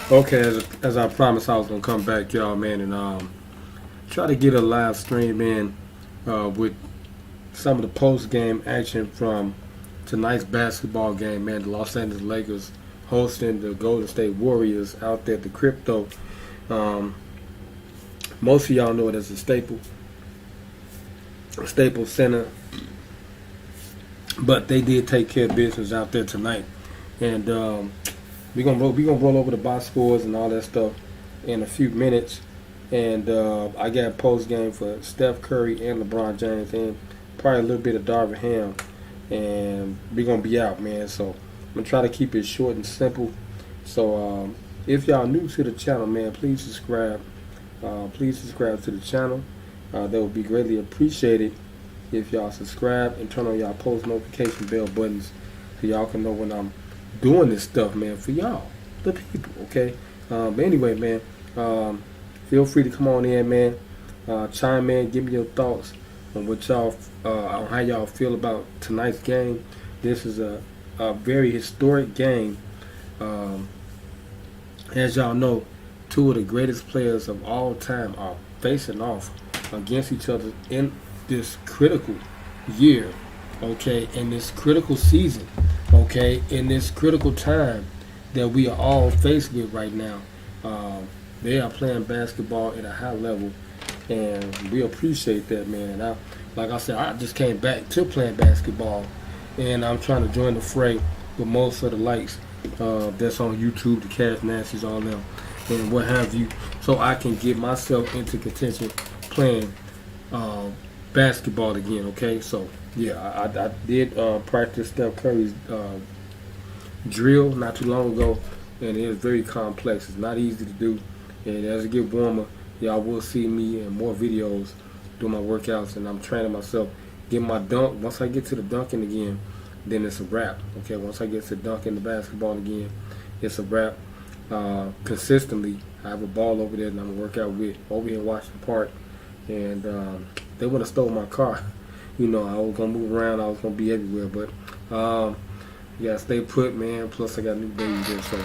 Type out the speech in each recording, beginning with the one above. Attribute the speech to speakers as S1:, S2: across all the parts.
S1: Okay, as I promised, I was gonna come back, y'all, man, and try to get a live stream in with some of the post game action from tonight's basketball game, man. The Los Angeles Lakers hosting the Golden State Warriors out there at the Crypto. Um, Most of y'all know it as the Staples Center, but they did take care of business out there tonight, and we gonna roll over the box scores and all that stuff in a few minutes. And I got post game for Steph Curry and LeBron James, and probably a little bit of Darvin Ham, and we're gonna be out, man. So I'm gonna try to keep it short and simple. So if y'all new to the channel, man, please subscribe. Please subscribe to the channel. That would be greatly appreciated if y'all subscribe and turn on y'all post notification bell buttons so y'all can know when I'm doing this stuff, man, for y'all, the people, okay? But anyway, man, feel free to come on in, man. Chime in, give me your thoughts on what y'all, on how y'all feel about tonight's game. This is a very historic game. As y'all know, two of the greatest players of all time are facing off against each other in this critical year, okay, in this critical season, okay, in this critical time that we are all faced with right now. They are playing basketball at a high level, and we appreciate that, man. And like I said, I just came back to playing basketball, and I'm trying to join the fray with most of the likes that's on YouTube, the Cash Nasties, all them, and what have you, so I can get myself into contention playing basketball again, okay? So, yeah, I did practice Steph Curry's drill not too long ago, and it is very complex. It's not easy to do, and as it get warmer, y'all will see me in more videos doing my workouts, and I'm training myself, getting my dunk. Once I get to the dunking again, then it's a wrap, okay? Once I get to dunking the basketball again, it's a wrap. Consistently, I have a ball over there that I'm gonna work out with over here in Washington Park, and they would have stole my car. You know, I was gonna move around, I was gonna be everywhere, but you gotta stay put, man. Plus, I got a new baby there, so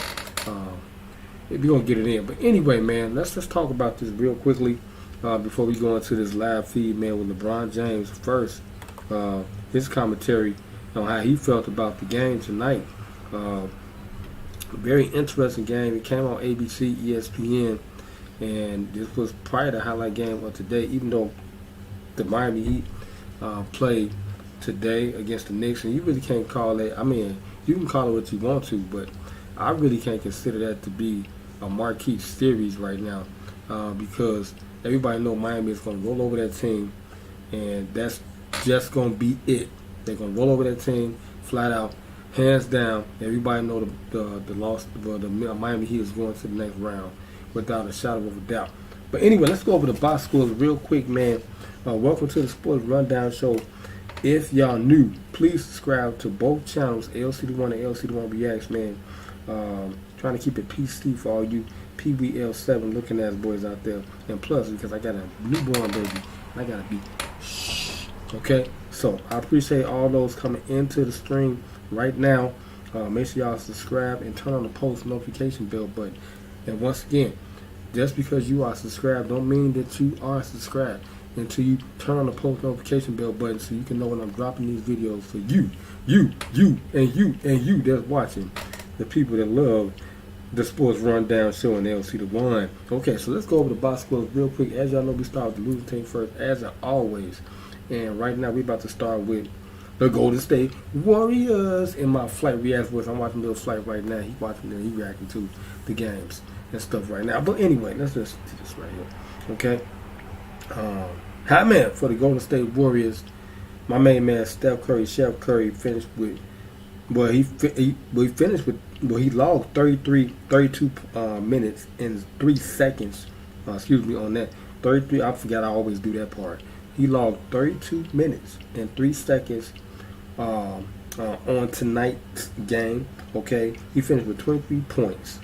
S1: we're gonna get it in. But anyway, man, let's just talk about this real quickly before we go into this live feed, man, with LeBron James first. His commentary on how he felt about the game tonight. Very interesting game. It came on ABC, ESPN, and this was probably the highlight game of today, even though the Miami Heat played today against the Knicks, and you really can't call it, I mean, you can call it what you want to, but I really can't consider that to be a marquee series right now because everybody know Miami is going to roll over that team, and that's just going to be it. They're going to roll over that team flat out. Hands down, everybody know the Miami Heat is going to the next round without a shadow of a doubt. But anyway, let's go over the box scores real quick, man. Welcome to the Sports Rundown Show. If y'all new, please subscribe to both channels, LCDAONE and LCDAONE Reacts, man. Trying to keep it PC for all you PBL7 looking ass boys out there. And plus, because I got a newborn baby, I gotta be shh. Okay, so I appreciate all those coming into the stream right now. Make sure y'all subscribe and turn on the post notification bell button. And once again, just because you are subscribed don't mean that you are subscribed until you turn on the post notification bell button so you can know when I'm dropping these videos for you that's watching, the people that love the Sports Rundown Show and LCDAONE. Okay, so let's go over the box scores real quick. As y'all know, we start with the losing team first, as always. And right now, we're about to start with the Golden State Warriors. In my flight reacts voice, I'm watching a little flight right now. He watching it, he reacting to the games and stuff right now. But anyway, let's just do this right here. Okay. Hot man for the Golden State Warriors. My main man, Steph Curry, Chef Curry, finished with, he logged 32 minutes and 3 seconds. Excuse me on that. 33, I forgot I always do that part. He logged 32 minutes and 3 seconds on tonight's game. Okay, he finished with 23 points,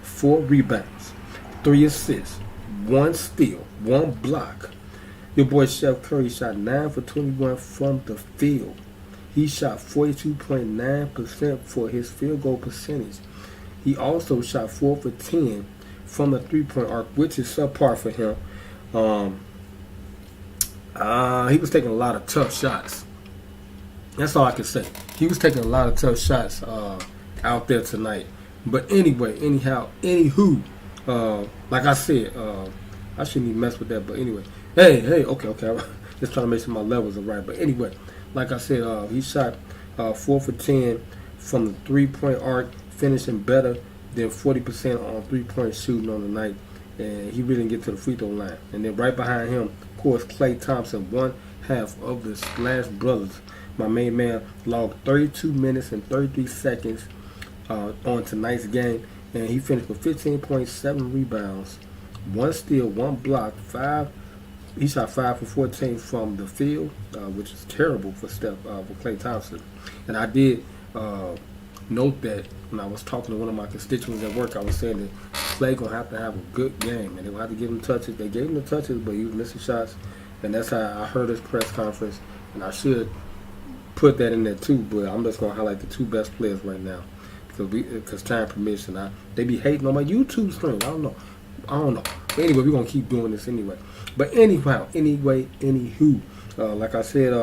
S1: 4 rebounds, 3 assists, 1 steal, 1 block. Your boy Chef Curry shot 9 for 21 from the field. He shot 42.9% for his field goal percentage. He also shot 4 for 10 from the 3-point arc, which is subpar for him. He was taking a lot of tough shots. That's all I can say. He was taking a lot of tough shots out there tonight. But anyway, anywho, like I said, I shouldn't even mess with that. But anyway, okay. Just trying to make sure my levels are right. But anyway, like I said, he shot 4 for 10 from the 3-point arc, finishing better than 40% on 3-point shooting on the night. And he really didn't get to the free throw line. And then right behind him, of course, Klay Thompson, one half of the Splash Brothers. My main man logged 32 minutes and 33 seconds on tonight's game, and he finished with 15.7 rebounds, 1 steal, 1 block, 5. He shot 5 for 14 from the field, which is terrible for Steph, for Klay Thompson. And I did note that when I was talking to one of my constituents at work, I was saying that Klay gonna have to have a good game, and they're gonna have to give him touches. They gave him the touches, but he was missing shots, and that's how I heard his press conference. And I should put that in there too, but I'm just gonna highlight the 2 best players right now because time permits. And they be hating on my YouTube stream. I don't know. But anyway, we're gonna keep doing this anyway. But anywho, like I said,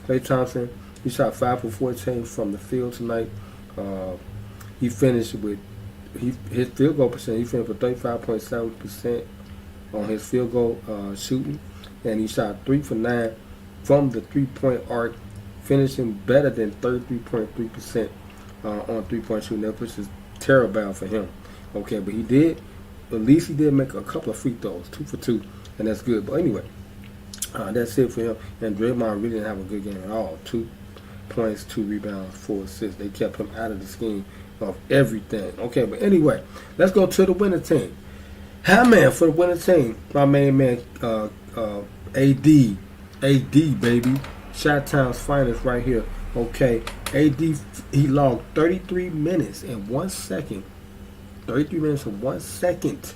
S1: Klay Thompson, he shot 5 for 14 from the field tonight. He finished with his field goal percent. He finished with 35.7% on his field goal shooting, and he shot 3 for 9 from the 3-point arc, finishing better than 33.3% on 3-point shooting, which is terrible for him. Okay, but at least he did make a couple of free throws, 2 for 2, and that's good. But anyway, that's it for him. And Draymond really didn't have a good game at all. 2 points, 2 rebounds, 4 assists. They kept him out of the scheme of everything. Okay, but anyway, let's go to the winning team. Man for the winning team, my main man, AD, baby. Chi-Town's finest right here. Okay, AD, he logged 33 minutes and 1 second. 33 minutes and 1 second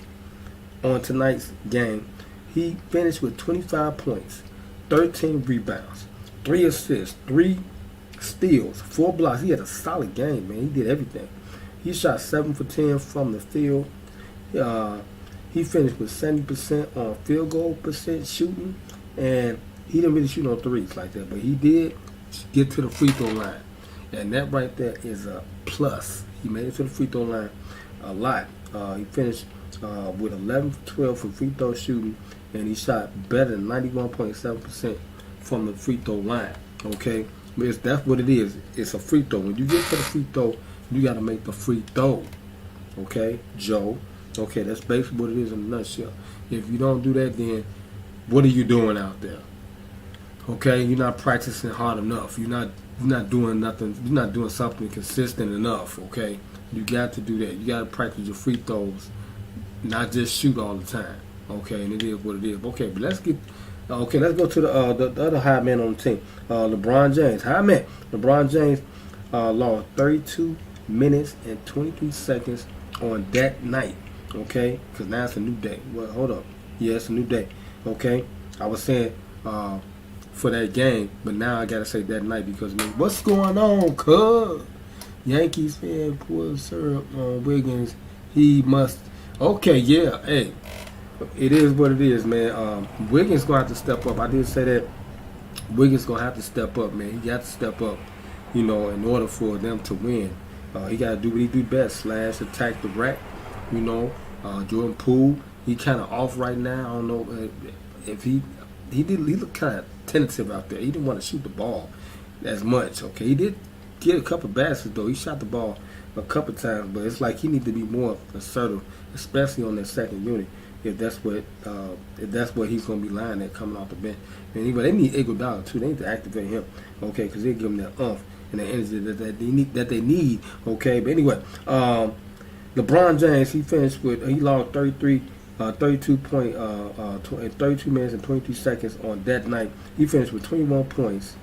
S1: on tonight's game. He finished with 25 points, 13 rebounds, 3 assists, 3 steals, 4 blocks. He had a solid game, man. He did everything. He shot 7 for 10 from the field. He finished with 70% on field goal percent shooting, and he didn't really shoot no threes like that, but he did get to the free throw line, and that right there is a plus. He made it to the free throw line a lot. He finished with 11 for 12 from free throw shooting, and he shot better than 91.7% from the free throw line. Okay, that's what it is. It's a free throw. When you get to the free throw, you got to make the free throw. Okay, Joe. Okay, that's basically what it is in a nutshell. If you don't do that, then what are you doing out there? Okay, you're not practicing hard enough. You're not doing nothing. You're not doing something consistent enough. Okay, you got to do that. You got to practice your free throws, not just shoot all the time. Okay, and it is what it is. Okay, but let's go to the other high man on the team, LeBron James. High man, LeBron James logged 32 minutes and 23 seconds on that night. Okay, because now it's a new day. Well, hold up. Yeah, it's a new day. Okay, I was saying for that game, but now I gotta say that night because man, what's going on, cuz? Yankees fan pour syrup on Wiggins. He must. Okay, yeah. Hey, it is what it is, man. Wiggins gonna have to step up. I did say that. Wiggins gonna have to step up, man. He got to step up, in order for them to win. He gotta do what he do best: slash, attack the rack. Jordan Poole, he kind of off right now. I don't know if he looked kind of tentative out there. He didn't want to shoot the ball as much. Okay, he did get a couple baskets though. He shot the ball a couple times, but it's like he need to be more assertive, especially on that second unit. If that's what he's gonna be lying at coming off the bench. Anyway, they need Iguodala too. They need to activate him, okay, because they give him that oomph and the energy that they need. Okay, but anyway, LeBron James, he logged 32 minutes and 23 seconds on that night. He finished with 21 points,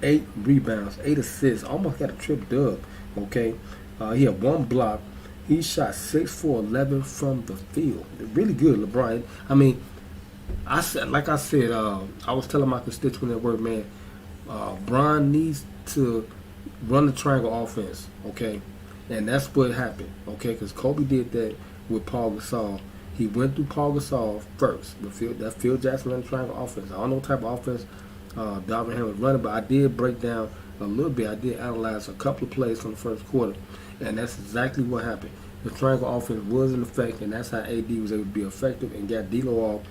S1: 8 rebounds, 8 assists, almost got a trip dub. Okay, he had 1 block. He shot 6 for 11 from the field. Really good, LeBron. I mean, I was telling my constituent at work, man, Bron needs to run the triangle offense. Okay. And that's what happened, okay? Because Kobe did that with Paul Gasol. He went through Paul Gasol first. That Phil Jackson running triangle offense. I don't know what type of offense Darvin Ham was running, but I did break down a little bit. I did analyze a couple of plays from the first quarter, and that's exactly what happened. The triangle offense was in effect, and that's how AD was able to be effective and got D'Lo off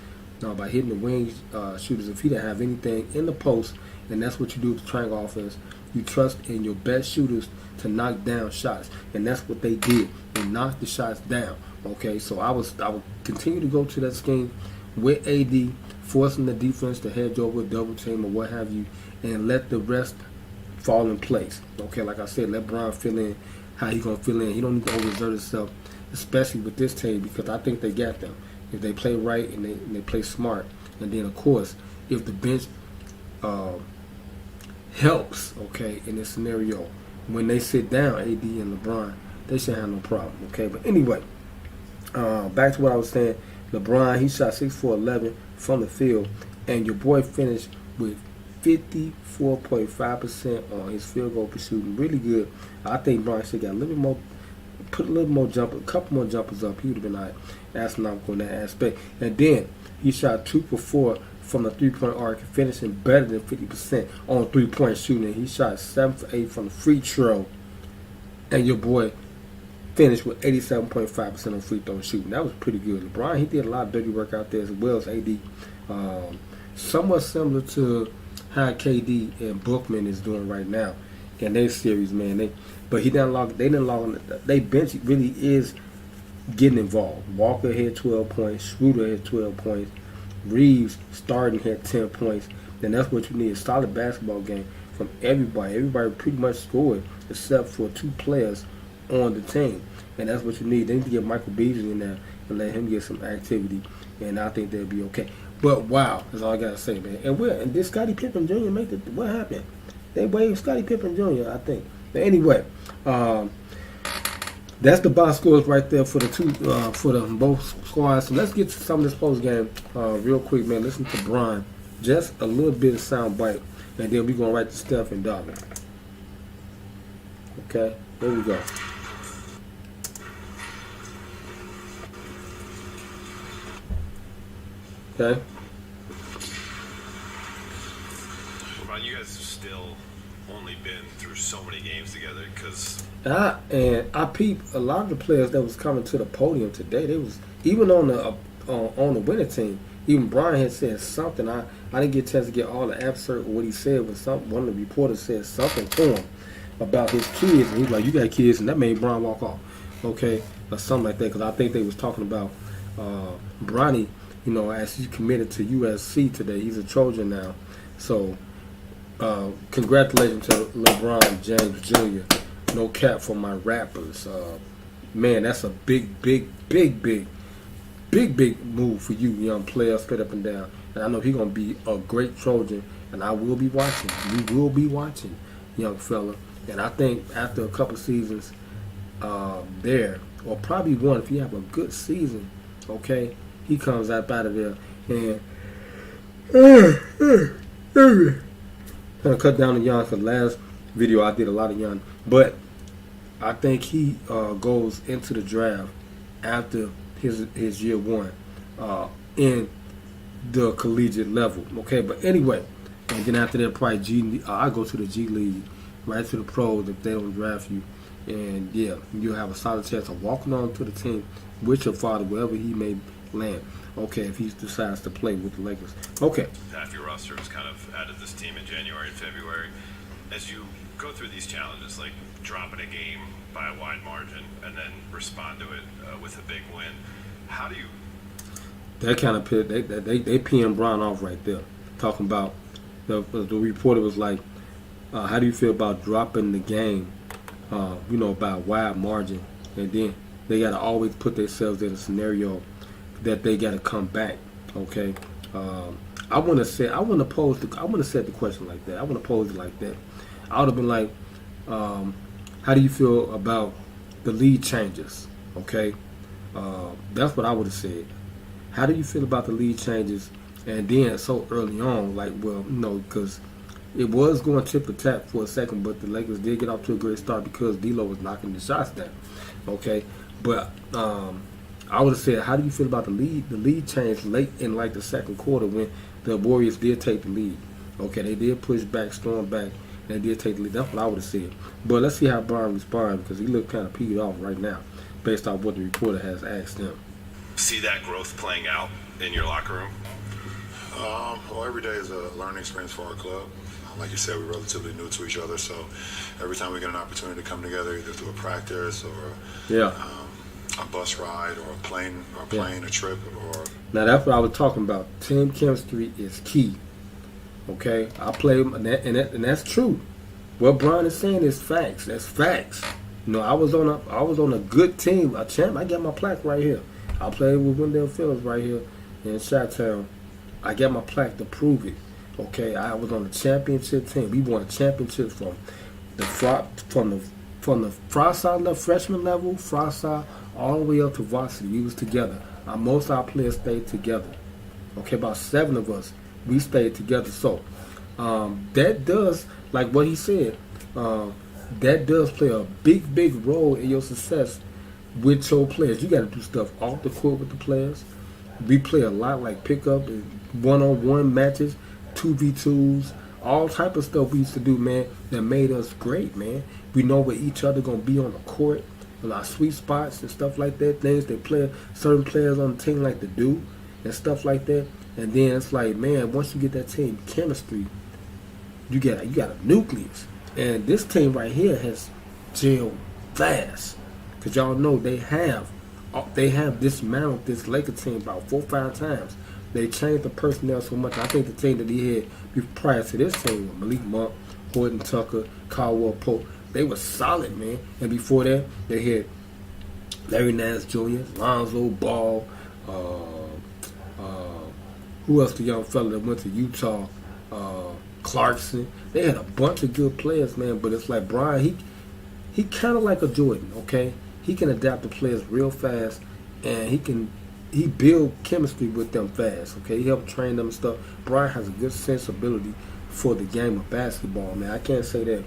S1: by hitting the wing shooters. If he didn't have anything in the post, and that's what you do with the triangle offense, you trust in your best shooters to knock down shots, and that's what they did. They knocked the shots down. Okay, so I would continue to go to that scheme with AD, forcing the defense to hedge over a double team or what have you, and let the rest fall in place. Okay, like I said, let Lebron fill in how he gonna fill in. He don't need to overexert himself, especially with this team, because I think they got them if they play right and they play smart. And then of course, if the bench helps, okay, in this scenario, when they sit down, AD and LeBron, they should have no problem. Okay, but anyway, back to what I was saying. LeBron, he shot 6 for 11 from the field, and your boy finished with 54.5% on his field goal per shooting. Really good. I think Bron should got a little bit more, put a little more jumper, a couple more jumpers up. He would have been like astronomical in that aspect. And then he shot 2 for 4 from the three-point arc, finishing better than 50% on three-point shooting. He shot 7 for 8 from the free throw, and your boy finished with 87.5% on free throw shooting. That was pretty good. LeBron, he did a lot of dirty work out there as well as AD. Somewhat similar to how KD and Bookman is doing right now in their series, man. They didn't log. They bench really is getting involved. Walker had 12 points. Schroeder had 12 points. Reeves starting had 10 points. And that's what you need, a solid basketball game from everybody. Everybody pretty much scored except for 2 players on the team. And that's what you need. They need to get Michael Beasley in there and let him get some activity. And I think they'll be okay. But wow, that's all I gotta say, man. And did Scottie Pippen Jr. make the what happened? They waived Scottie Pippen Jr., I think. But anyway, that's the box scores right there for the both squads. So let's get to some of this post game real quick, man. Listen to Bron, just a little bit of sound bite, and then we're gonna write to Steph and Darvin. Okay, here we go. Okay.
S2: Well, you guys have still only been through so many games together, because
S1: and I peeped a lot of the players that was coming to the podium today. They was even on the winning team. Even Brian had said something. I didn't get a chance to get all the excerpt of what he said, but one of the reporters said something to him about his kids, and he's like, "You got kids," and that made Brian walk off. Okay, or something like that, because I think they was talking about Bronny. You know, as he's committed to USC today, he's a Trojan now. So, congratulations to LeBron James Jr. No cap for my rappers. Man, that's a big move for you, young player, straight up and down. And I know he's going to be a great Trojan, and I will be watching. We will be watching, young fella. And I think after a couple seasons there, or probably one, if you have a good season, okay, he comes up out of there and gonna cut down the yawn, because last video I did a lot of yawn. But I think he goes into the draft after his year one in the collegiate level. Okay, but anyway, and then after that, probably I go to the G League, right to the pros if they don't draft you. And yeah, you'll have a solid chance of walking on to the team with your father, wherever he may land. Okay, if he decides to play with the Lakers. Okay.
S2: Half your roster was kind of added this team in January and February. As you go through these challenges, like dropping a game by a wide margin and then respond to it with a big win, how do you?
S1: That kind of they peeing Bron off right there. Talking about the reporter was like, how do you feel about dropping the game, by a wide margin, and then they got to always put themselves in a scenario that they got to come back. Okay, I want to set the question like that. I want to pose it like that. I would have been like, how do you feel about the lead changes? Okay, that's what I would have said. How do you feel about the lead changes? And then so early on, like, well, because It was going tip for tap for a second, but the Lakers did get off to a great start because D'Lo was knocking the shots down. Okay, but I would have said, how do you feel about the lead? The lead changed late in like the second quarter when the Warriors did take the lead. Okay, they did push back, storm back, and they did take the lead. That's what I would have said. But let's see how Brian responds because he looked kind of peeved off right now based off what the reporter has asked him.
S2: See that growth playing out in your locker room?
S3: Well, every day is a learning experience for our club. Like you said, we're relatively new to each other, so every time we get an opportunity to come together, either through a practice or a bus ride or a plane a trip or.
S1: Now that's what I was talking about. Team chemistry is key. Okay, I play and that's true. What Brian is saying is facts. That's facts. You know, I was on a good team, a champ. I got my plaque right here. I played with Wendell Phillips right here in Chi-Town. I got my plaque to prove it. Okay, I was on the championship team. We won championships from the freshman level, all the way up to varsity. We was together. Most of our players stayed together. Okay, about 7 of us, we stayed together. So that does, like what he said, that does play a big role in your success with your players. You got to do stuff off the court with the players. We play a lot like pickup and one-on-one matches, 2v2s, all type of stuff we used to do, man, that made us great, man. We know where each other going to be on the court, and our sweet spots and stuff like that, things that certain players on the team like to do and stuff like that. And then it's like, man, once you get that team chemistry, you got a nucleus. And this team right here has gelled fast. Because y'all know they have dismantled this Lakers team about 4 or 5 times. They changed the personnel so much. I think the team that he had prior to this team, Malik Monk, Horton Tucker, Caldwell Pope, they were solid, man. And before that, they had Larry Nance Jr., Lonzo Ball, who else, the young fella that went to Utah, Clarkson. They had a bunch of good players, man. But it's like Brian, he kind of like a Jordan, okay? He can adapt to players real fast, and he build chemistry with them fast, okay? He helped train them and stuff. Brian has a good sensibility for the game of basketball, man. I can't say that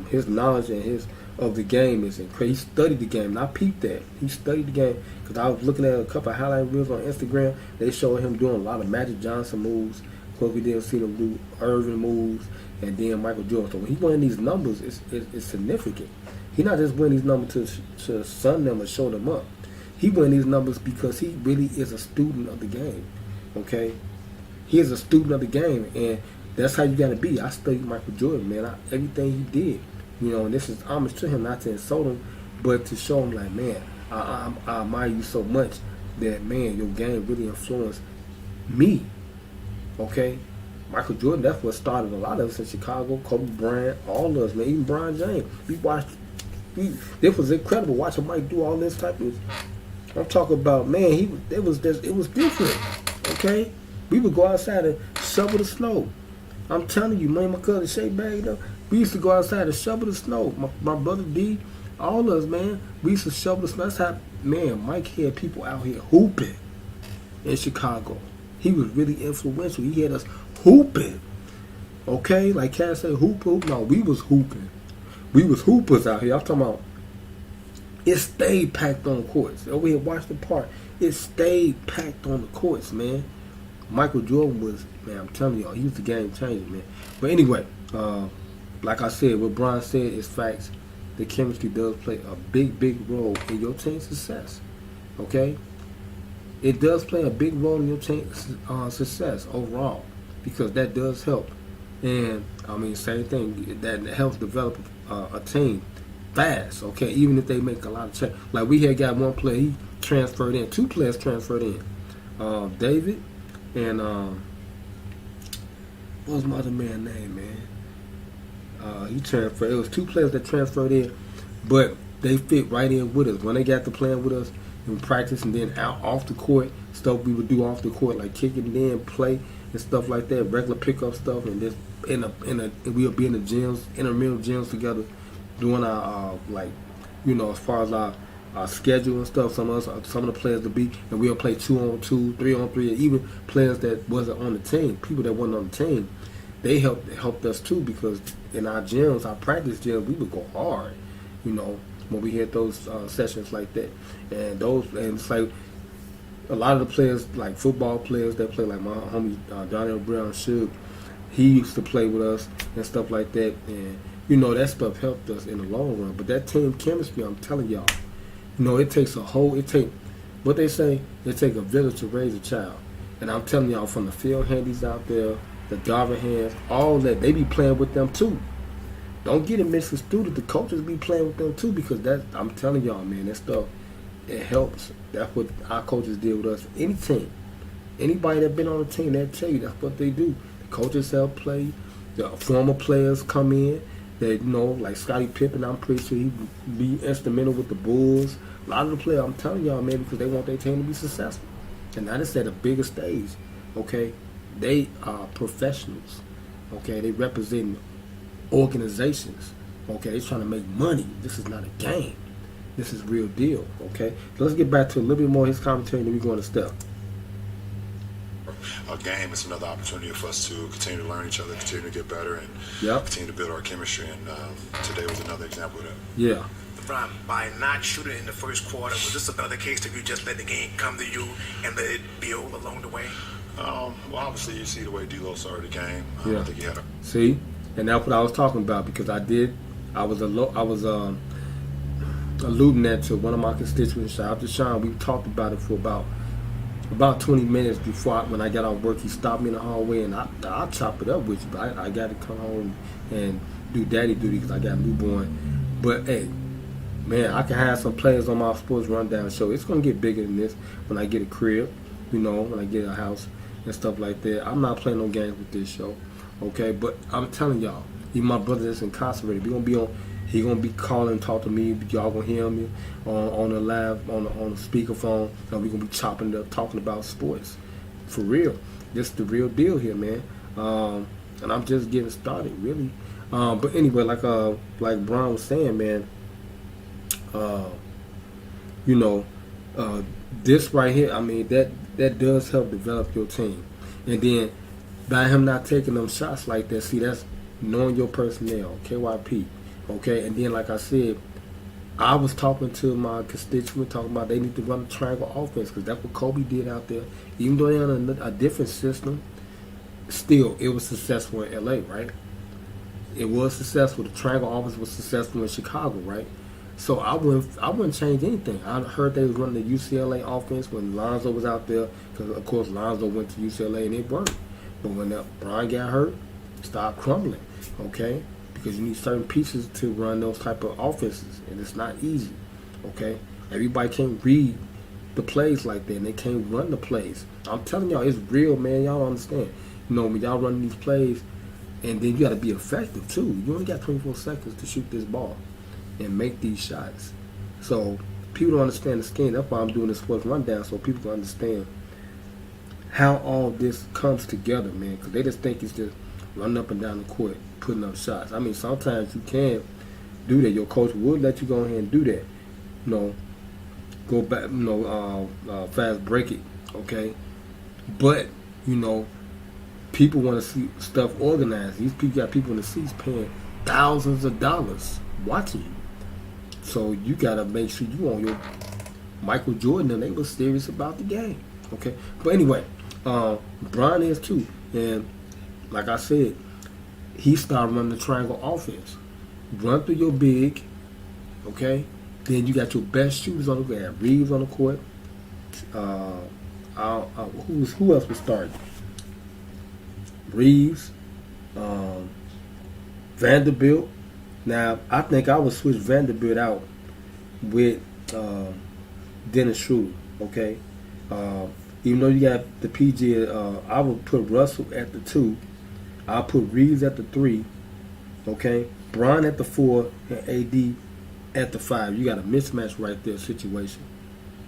S1: his knowledge and of the game is incredible. He studied the game, and I peeped that. He studied the game because I was looking at a couple of highlight reels on Instagram. They showed him doing a lot of Magic Johnson moves. Of course, we didn't see him do Irving moves and then Michael Jordan. So when he winning these numbers, it's significant. He not just winning these numbers to sun them or show them up. He win these numbers because he really is a student of the game, okay? He is a student of the game, and that's how you got to be. I studied Michael Jordan, man. Everything he did, you know, and this is homage to him, not to insult him, but to show him, like, man, I admire you so much that, man, your game really influenced me, okay? Michael Jordan, that's what started a lot of us in Chicago. Kobe Bryant, all of us, man, even Brian James. We watched, this was incredible watching Mike do all this type of. I'm talking about, man, it was different, okay? We would go outside and shovel the snow. I'm telling you, man, my cousin Shay bagged up. We used to go outside and shovel the snow. My brother D, all of us, man, we used to shovel the snow. That's how, man, Mike had people out here hooping in Chicago. He was really influential. He had us hooping, okay? Like Cass said, hoop. No, we was hooping. We was hoopers out here. I'm talking about, it stayed packed on the courts. Over here, watch the part. It stayed packed on the courts, man. Michael Jordan was, man, I'm telling y'all, he was the game changer, man. But anyway, like I said, what Brian said is facts. The chemistry does play a big role in your team's success, okay? It does play a big role in your team's success overall because that does help. And, I mean, same thing, that helps develop a team fast, okay, even if they make a lot of change. Like we had got one player, he transferred in, 2 players transferred in. David and what was my other man's name, man? He transferred. It was 2 players that transferred in, but they fit right in with us. When they got to playing with us in practice and then out off the court, stuff we would do off the court, like kicking in, play and stuff like that, regular pickup stuff, and just we'll be in the gyms, intramural gyms together, doing our like, you know, as far as our schedule and stuff. Some of the players to be, and we'll play 2-on-2, 3-on-3, even players that wasn't on the team, people that wasn't on the team, they helped us too, because in our gyms, our practice gyms, we would go hard, you know, when we had those sessions like that. And it's like a lot of the players, like football players that play, like my homie Donnell Brown Suge, he used to play with us and stuff like that. And, you know, that stuff helped us in the long run. But that team chemistry, I'm telling y'all, you know, it takes what they say, it takes a village to raise a child. And I'm telling y'all, from the field handies out there, the Darvin hands, all that, they be playing with them too. Don't get it misconstrued. The coaches be playing with them too, because I'm telling y'all, man, that stuff, it helps. That's what our coaches did with us. Any team, anybody that been on the team, they'll tell you that's what they do. The coaches help play. The former players come in. They, you know, like Scottie Pippen, I'm pretty sure he be instrumental with the Bulls. A lot of the players, I'm telling y'all, man, because they want their team to be successful. And now it's at a bigger stage, okay? They are professionals, okay? They represent organizations, okay? They're trying to make money. This is not a game. This is real deal, okay? So let's get back to a little bit more of his commentary, and then we're going to Steph.
S3: A game is another opportunity for us to continue to learn each other, continue to get better, and continue to build our chemistry. And today was another example of that.
S1: Yeah.
S4: LeBron, by not shooting in the first quarter, was this another case that you just let the game come to you and let it build along the way?
S3: Well, obviously, you see the way D'Lo started the game. I think he had
S1: See, and that's what I was talking about, because I was alluding that to one of my constituents. Shout out to Sean. We talked about it for about 20 minutes before when I got off work. He stopped me in the hallway, and I'll chop it up with you, but I got to come home and do daddy duty because I got a newborn. But hey, man, I can have some players on my sports rundown show. It's gonna get bigger than this when I get a crib, you know, when I get a house and stuff like that. I'm not playing no games with this show, okay? But I'm telling y'all, even my brother that's incarcerated, he gonna be calling, talk to me. Y'all gonna hear me on the live, on the speakerphone, and we gonna be chopping it up, talking about sports, for real. This is the real deal here, man. And I'm just getting started, really. But anyway, like Brian was saying, man. You know, this right here, I mean, that does help develop your team. And then by him not taking them shots like that, see, that's knowing your personnel, KYP. Okay, and then like I said, I was talking to my constituent, talking about they need to run the triangle offense, because that's what Kobe did out there. Even though they're on a different system, still, it was successful in LA, right? It was successful. The triangle offense was successful in Chicago, right? So I wouldn't change anything. I heard they was running the UCLA offense when Lonzo was out there, because of course Lonzo went to UCLA and it worked. But when Brian got hurt, it started crumbling, okay? Because you need certain pieces to run those type of offenses, and it's not easy, okay? Everybody can't read the plays like that, and they can't run the plays. I'm telling y'all, it's real, man. Y'all don't understand. You know, when y'all running these plays, and then you got to be effective too. You only got 24 seconds to shoot this ball and make these shots. So people don't understand the scheme. That's why I'm doing this sports rundown, so people can understand how all this comes together, man. Because they just think it's just running up and down the court, putting up shots. I mean, sometimes you can do that. Your coach would let you go ahead and do that. You know, go back, you know, fast break it, okay? But, you know, people want to see stuff organized. These people got people in the seats paying thousands of dollars watching you. So you got to make sure you on your Michael Jordan, and they were serious about the game, okay? But anyway, Brian is too. And like I said, he started running the triangle offense. Run through your big, okay? Then you got your best shooters on the court. You got Reeves on the court. Who else was starting? Reeves, Vanderbilt. Now, I think I would switch Vanderbilt out with Dennis Schroeder, okay? Even though you got the PG, I would put Russell at the 2. I'll put Reeves at the 3, okay? Bron at the 4 and AD at the 5. You got a mismatch right there situation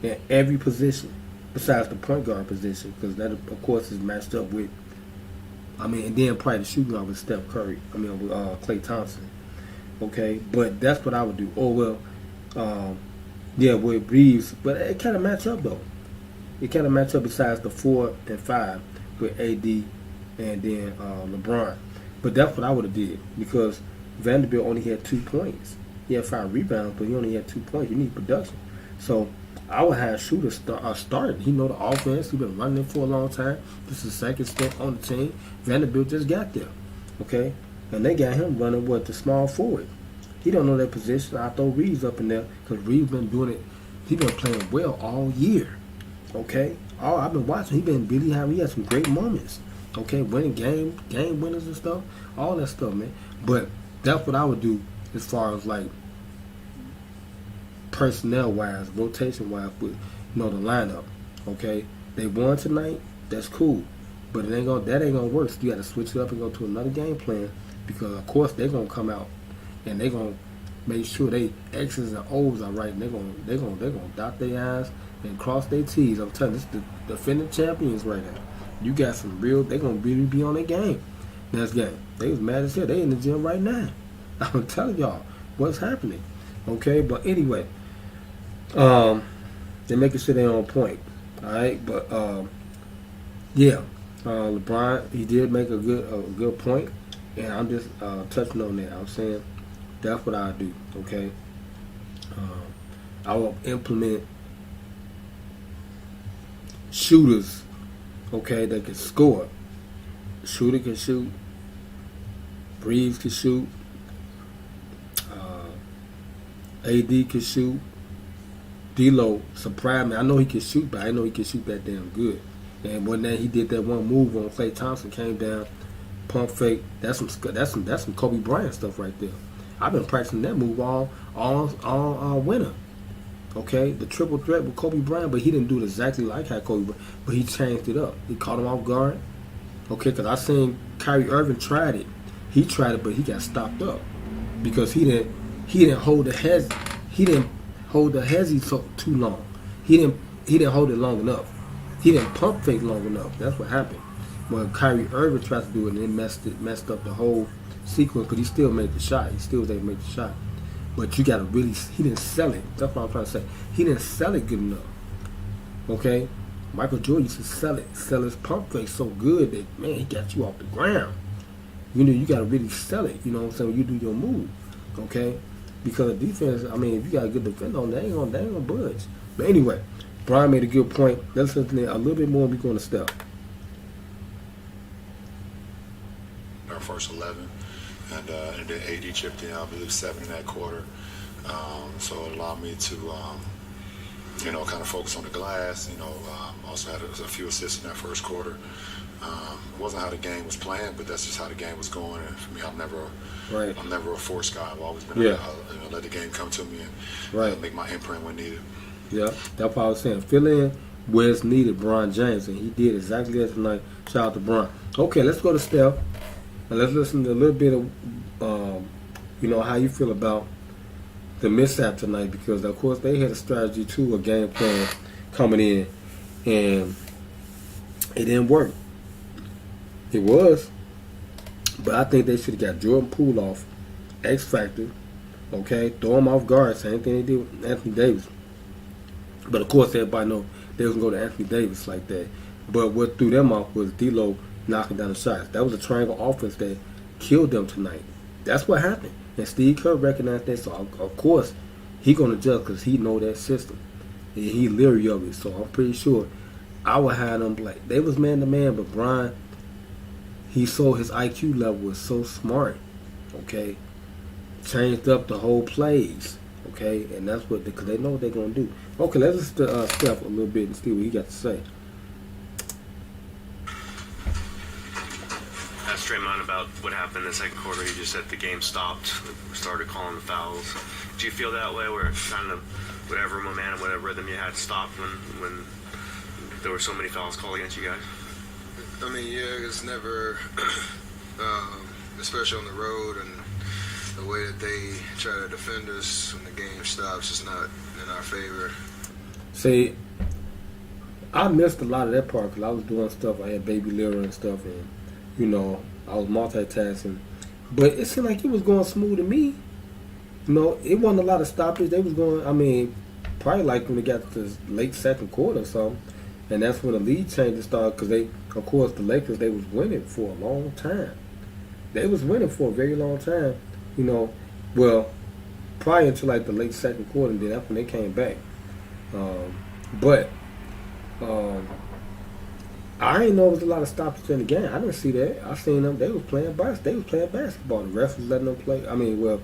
S1: in every position besides the point guard position, because that, of course, is matched up with, I mean, and then probably the shooting guard with Steph Curry, with Klay Thompson. Okay, but that's what I would do. Oh, well, yeah, with Reeves. But it kind of match up, though. It kind of match up besides the 4 and 5 with AD and then LeBron. But that's what I would have did because Vanderbilt only had 2 points. He had 5 rebounds, but he only had 2 points. You need production. So I would have Shooter start. He know the offense. He been running it for a long time. This is the second step on the team. Vanderbilt just got there, okay? And they got him running the small forward. He don't know that position. I throw Reeves up in there because Reeves been doing it. He been playing well all year, okay? I've been watching. He been really high. He had some great moments, okay? Winning game winners and stuff, all that stuff, man. But that's what I would do as far as like personnel wise, rotation wise, with the lineup. Okay, they won tonight. That's cool, but that ain't gonna work. So you got to switch it up and go to another game plan because of course they're gonna come out and they're gonna make sure they X's and O's are right. And they're gonna dot their I's and cross their T's. I'm telling you, this is the defending champions right now. You got some real. They're gonna really be on their game next game. They was mad as hell. They in the gym right now. I'm telling y'all what's happening. Okay, but anyway. They're making sure they're on point. Alright, but LeBron, he did make a good point, and I'm just touching on that. I'm saying that's what I do, okay? I will implement shooters, okay, that can score. Shooter can shoot, Reeves can shoot, AD can shoot. D-Lo surprised me. I know he can shoot, but I know he can shoot that damn good. And when he did that one move on Klay Thompson, came down, pump fake. That's some Kobe Bryant stuff right there. I've been practicing that move all winter. Okay, the triple threat with Kobe Bryant, but he didn't do it exactly like how Kobe Bryant, but he changed it up. He caught him off guard. Okay, because I seen Kyrie Irving tried it. He tried it, but he got stopped up because he didn't hold the head. He didn't hold the hezzy too long. He didn't hold it long enough. He didn't pump fake long enough. That's what happened. When Kyrie Irving tried to do it, and it messed up the whole sequence, but he still made the shot. He still was able to make the shot. But you gotta really, he didn't sell it. That's what I'm trying to say. He didn't sell it good enough. Okay? Michael Jordan used to sell his pump fake so good that, man, he got you off the ground. You know, you gotta really sell it, you know what I'm saying, when you do your move. Okay? Because defense, I mean, if you got a good defender on, they ain't gonna budge. But anyway, Brian made a good point. Let's listen to a little bit more and we're going to Steph.
S3: Our first 11, and then AD chipped in, I believe, 7 in that quarter. So it allowed me to, kind of focus on the glass. Also had a few assists in that first quarter. It wasn't how the game was playing, but that's just how the game was going. And for me, I'm never a force guy. I've always been let the game come to me and make my imprint when needed.
S1: Yeah, that's what I was saying. Fill in where it's needed, Bron James, and he did exactly that tonight. Shout out to Bron. Okay, let's go to Steph, and let's listen to a little bit of, how you feel about the mishap tonight, because of course they had a strategy too, a game plan coming in, and it didn't work. It was, but I think they should have got Jordan Poole off, X Factor, okay, throw him off guard, same thing they did with Anthony Davis. But of course everybody know they wasn't go to Anthony Davis like that. But what threw them off was D-Lo knocking down the shots. That was a triangle offense that killed them tonight. That's what happened. And Steve Kerr recognized that, so of course he gonna adjust because he know that system. And he leery of it. So I'm pretty sure I would have them like they was man to man, but Brian, he saw his IQ level was so smart. Okay, changed up the whole plays. Okay, and that's what because they know what they're gonna do. Okay, let's listen to Steph a little bit and see what he got to say.
S5: Ask Draymond about what happened in the second quarter. He just said the game stopped, started calling the fouls. Do you feel that way, where kind of whatever momentum, whatever rhythm you had stopped when there were so many fouls called against you guys?
S6: I mean, yeah, it's never, especially on the road, and the way that they try to defend us when the game stops is not in our favor.
S1: See, I missed a lot of that part because I was doing stuff. I had baby litter and stuff, and I was multitasking. But it seemed like it was going smooth to me. It wasn't a lot of stoppage. They was going. Probably like when they got to the late second quarter or something, and that's when the lead changes started. Because of course, the Lakers they was winning for a long time. they was winning for a very long time. You know, well, prior to like the late second quarter, and then that's when they came back. But I didn't know there was a lot of stoppage in the game. I didn't see that. I seen them. They was playing basketball. The refs was letting them play. I mean, well,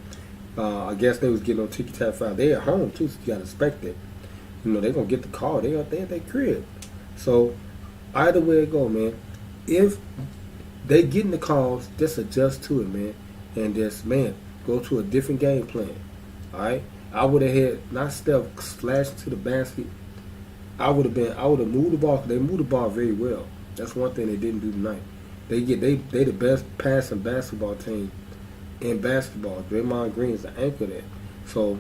S1: I guess they was getting on ticky-tack foul. They at home too, so you gotta expect that. You know, they gonna get the call. They at their crib. So either way it go, man. If they getting the calls, just adjust to it, man, and just go to a different game plan. All right. I would have had not Steph slash to the basket. I would have moved the ball. They moved the ball very well. That's one thing they didn't do tonight. They the best passing basketball team in basketball. Draymond Green is the anchor there. So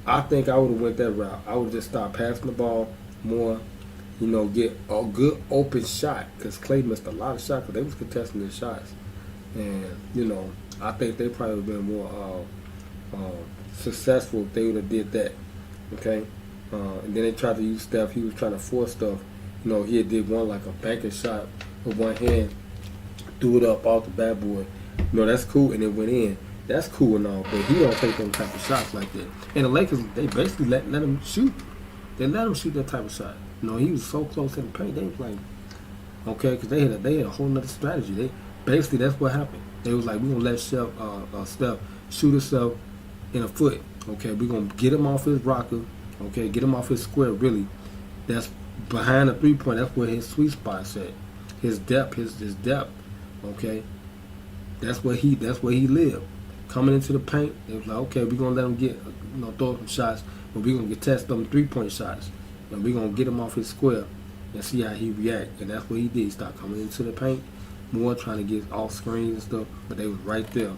S1: I think I would have went that route. I would just start passing the ball more. You know, get a good open shot, because Clay missed a lot of shots because they was contesting their shots. And, you know, I think they probably would have been more successful if they would have did that. Okay? And then they tried to use Steph. He was trying to force stuff. You know, he did one like a banking shot with one hand, threw it up off the backboard. You know, that's cool, and it went in. That's cool and all, but he don't take them type of shots like that. And the Lakers, they basically let him shoot. They let him shoot that type of shot. You know, he was so close to the paint. They was like, okay, because they had a whole nother strategy. Basically, that's what happened. They was like, we're going to let Steph shoot himself in a foot. Okay, we're going to get him off his rocker. Okay, get him off his square, really. That's behind the three-point. That's where his sweet spot's at. His depth, his depth. Okay, that's where he lived. Coming into the paint, they was like, okay, we're going to let him get, throw some shots, but we're going to test them three-point shots. And we're going to get him off his square and see how he react. And that's what he did. He started coming into the paint more, trying to get off screens and stuff, but they was right there.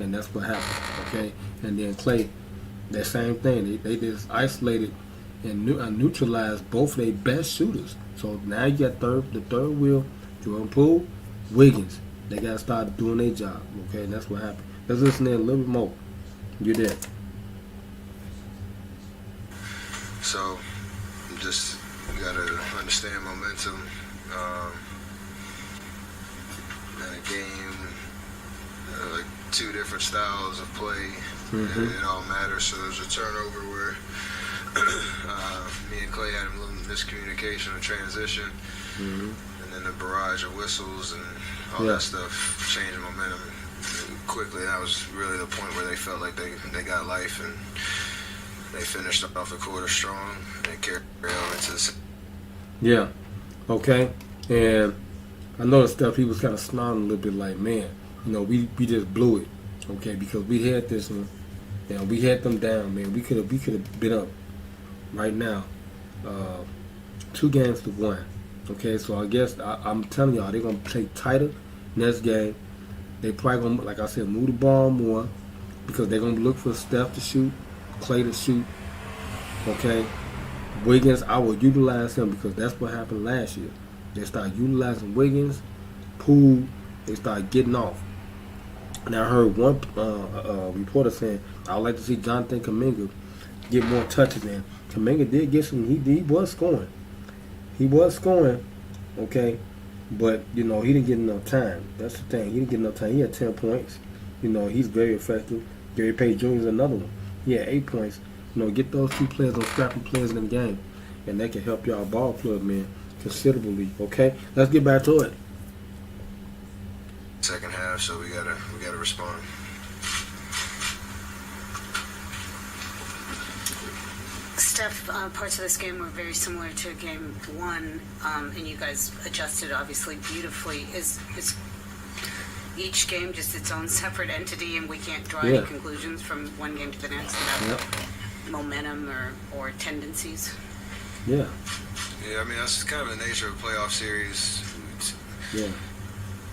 S1: And that's what happened, okay? And then Clay, that same thing. They just isolated and neutralized both of their best shooters. So now you got the third wheel, Jordan Poole, Wiggins. They got to start doing their job, okay? And that's what happened. Let's listen in a little bit more. You're there.
S6: So, just you gotta understand momentum. In a game, like two different styles of play. Mm-hmm. It all matters. So there's a turnover where me and Clay had a little miscommunication or transition, and then the barrage of whistles and all that stuff changed momentum quickly. That was really the point where they felt like they got life, and they finished off the quarter strong and carried on into the second.
S1: Yeah. Okay. And I noticed stuff he was kind of snarling a little bit like, man, we just blew it. Okay, because we had this one, and we had them down, man. We could have been up right now, 2-1. Okay, so I guess I'm telling y'all they're gonna play tighter next game. They probably gonna, like I said, move the ball more, because they're gonna look for Steph to shoot, Clay to shoot. Okay, Wiggins, I will utilize him, because that's what happened last year. They started utilizing Wiggins, Poole. They started getting off. And I heard one reporter saying, I would like to see Jonathan Kuminga get more touches in. Kuminga did get some. He was scoring. He was scoring, okay, but he didn't get enough time. That's the thing. He didn't get enough time. He had 10 points. He's very effective. Gary Payton Jr. is another one. He had 8 points. Get those two players, those scrappy players in the game, and that can help y'all ball club, man, considerably. Okay, let's get back to it.
S6: Second half, so we gotta respond.
S7: Steph, parts of this game were very similar to game one, and you guys adjusted obviously beautifully. Is each game just its own separate entity, and we can't draw any conclusions from one game to the next about momentum or tendencies?
S6: Yeah, I mean, that's kind of the nature of a playoff series.
S1: Yeah.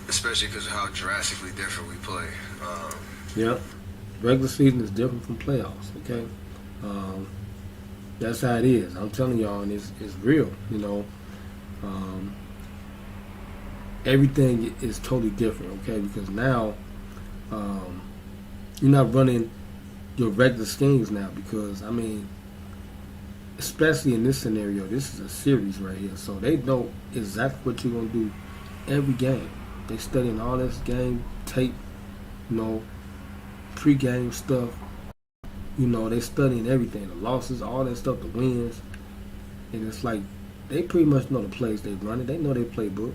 S6: Especially because of how drastically different we play.
S1: Regular season is different from playoffs, okay? That's how it is. I'm telling y'all, and it's real, everything is totally different, okay? Because now you're not running your regular schemes now, because, I mean, especially in this scenario, this is a series right here, so they know exactly what you're going to do every game. They studying all this game tape you know, pre-game stuff. You know, they studying everything, the losses, all that stuff, the wins. And it's like they pretty much know the plays they running. They know their playbook.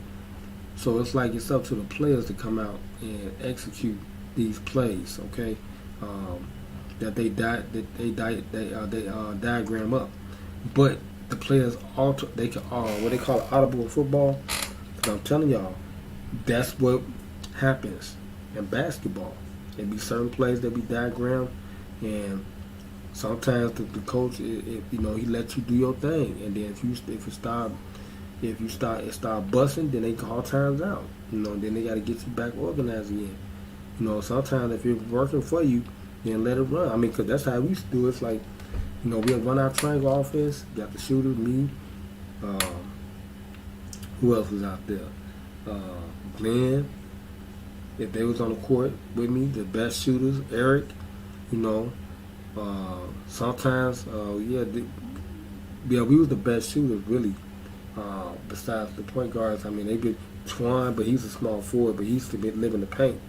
S1: So it's like it's up to the players to come out and execute these plays, okay? That they diagram up. But the players alter. They can what they call audible football. Because I'm telling y'all, that's what happens in basketball. There be certain plays that be diagrammed, and sometimes the coach, you know, he lets you do your thing, and then if you start busting, then they call times out. You know, then they got to get you back organized again. You know, sometimes if it's working for you, then let it run. I mean, because that's how we used to do it. It's like, you know, we'll run our triangle offense. Got the shooter, me. Who else was out there? Glenn. If they was on the court with me, the best shooters, Eric. You know, sometimes, we was the best shooters, really. Besides the point guards, I mean, they been Twan, but he's a small forward, but he used to live in the paint.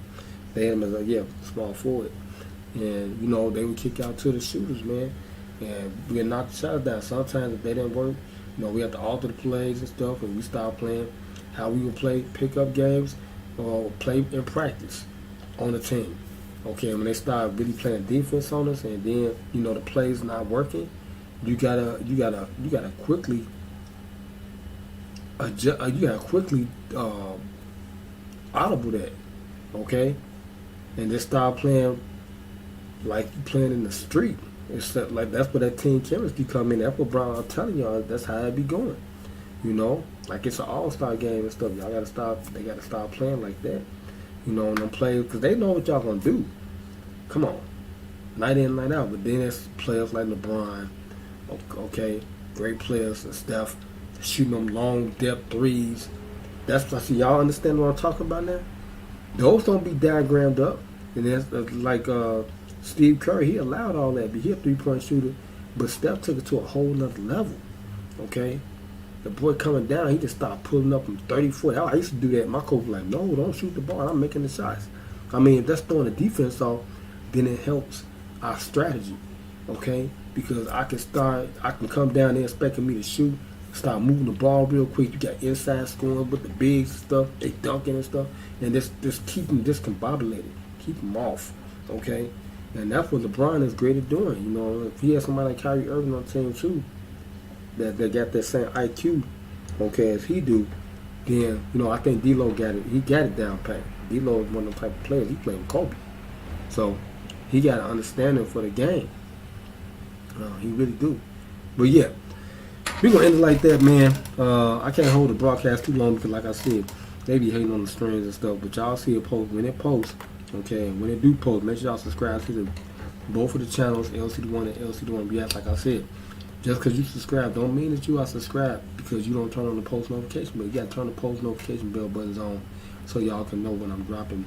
S1: They had him as a small forward, and you know they would kick out to the shooters, man, and we knock the shots down. Sometimes if they didn't work, you know, we have to alter the plays and stuff, and we start playing how we would play pickup games or play in practice on the team. Okay, when they start really playing defense on us, and then you know the plays not working, you gotta quickly adjust. You gotta quickly audible that, okay, and just start playing like you playing in the street. It's like that's where that team chemistry come in. That's what Brown. I'm telling y'all, that's how it be going. You know, like it's an all-star game and stuff. Y'all gotta stop. They gotta start playing like that. You know, and them players, because they know what y'all gonna do. Come on, night in, night out. But then it's players like Lebron, okay, great players, and Steph, shooting them long depth threes. That's why, see, y'all understand what I'm talking about now? Those don't be diagrammed up. And that's like Steve Curry, he allowed all that, but he a three-point shooter. But Steph took it to a whole nother level, okay? The boy coming down, he just started pulling up from 30-foot. I used to do that. My coach was like, no, don't shoot the ball. I'm making the shots. I mean, if that's throwing the defense off, then it helps our strategy, okay? Because I can come down there expecting me to shoot, start moving the ball real quick. You got inside scoring with the bigs and stuff. They dunking and stuff. And just keep them discombobulated. Keep them off, okay? And that's what LeBron is great at doing. You know, if he has somebody like Kyrie Irving on the team too, that got that same IQ, okay, as he do, then, you know, I think D-Lo got it. He got it down pat. D-Lo is one of them type of players. He played with Kobe. So, he got an understanding for the game. He really do. But, yeah, we're going to end it like that, man. I can't hold the broadcast too long because, like I said, they be hating on the strings and stuff. But y'all see it post. When it posts, okay, and when it do post, make sure y'all subscribe to both of the channels, LCDAONE and LCDAONE. Like I said, just because you subscribe don't mean that you are subscribed because you don't turn on the post notification bell. You got to turn the post notification bell buttons on so y'all can know when I'm dropping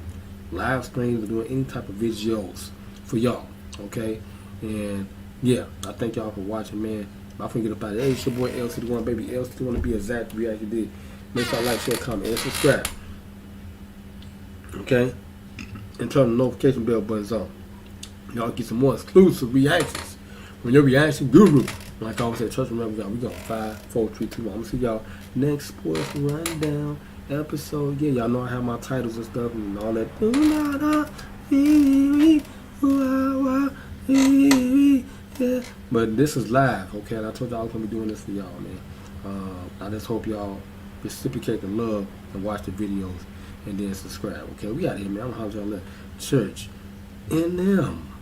S1: live streams or doing any type of videos for y'all, okay? And, yeah, I thank y'all for watching, man. I'm finna get up out of there. Hey, it's your boy LCDAONE, baby. LCDAONE to be exact. We actually did. Make sure you like, share, comment, and subscribe, okay? And turn the notification bell buttons on. Y'all get some more exclusive reactions from your reaction guru. Like I always say, trust, remember, y'all, we go 5, 4, 3, 2, 1. I'm gonna see y'all next sports rundown episode. Yeah, y'all know I have my titles and stuff and all that. Yeah. But this is live, okay? And I told y'all I was gonna be doing this for y'all, man. I just hope y'all reciprocate the love and watch the videos and then subscribe, okay? We out here, man. I'm gonna holler y'all at church in them.